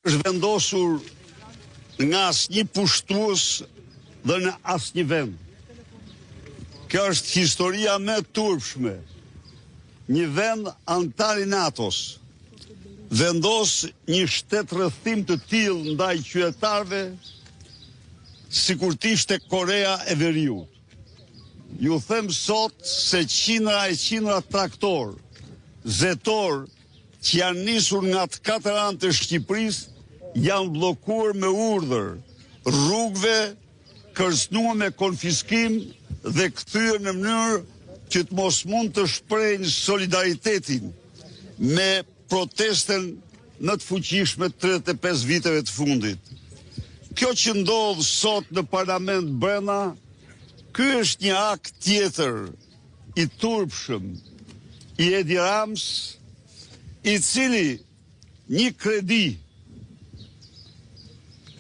është vendosur nga asnjë pushtues dhe në asnjë vend. Kjo është historia më e turpshme. Një vend antar i NATO-s vendos një shtet rrethim të tillë ndaj qytetarëve sikur të ishte Korea e Veriut. Ju them sot se qindra e qindra traktor, zetor që janë nisur nga të katër anë të Shqipërisë janë bllokuar me urdhër, rrugëve kërcënuar me konfiskim dhe kthyer në mënyrë që të mos mund të shprehin solidaritetin me protestën në të fuqishme të 35 viteve të fundit. Kjo që ndodh sot në parlament brenda, ky është një akt tjetër i turpshëm i Edi Rams, i cili një kredi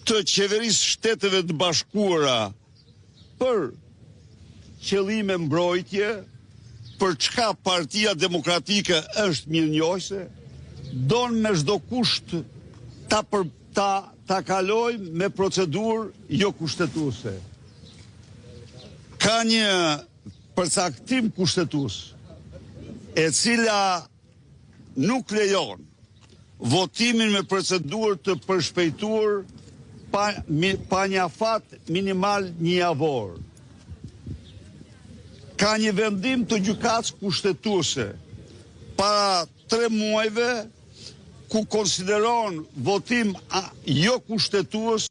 të qeverisë Shteteve të Bashkuara për qëllime mbrojtje, për çka Partia Demokratike është mirënjohëse, don me çdo kusht ta kaloj me procedurë jo kushtetuese. Ka një përcaktim kushtetues e cila nuk lejon votimin me procedurë të përshpejtuar pa një afat minimal një javor. Ka një vendim të gjykatës kushtetuese para 3 muajve ku konsideron votim jo kushtetues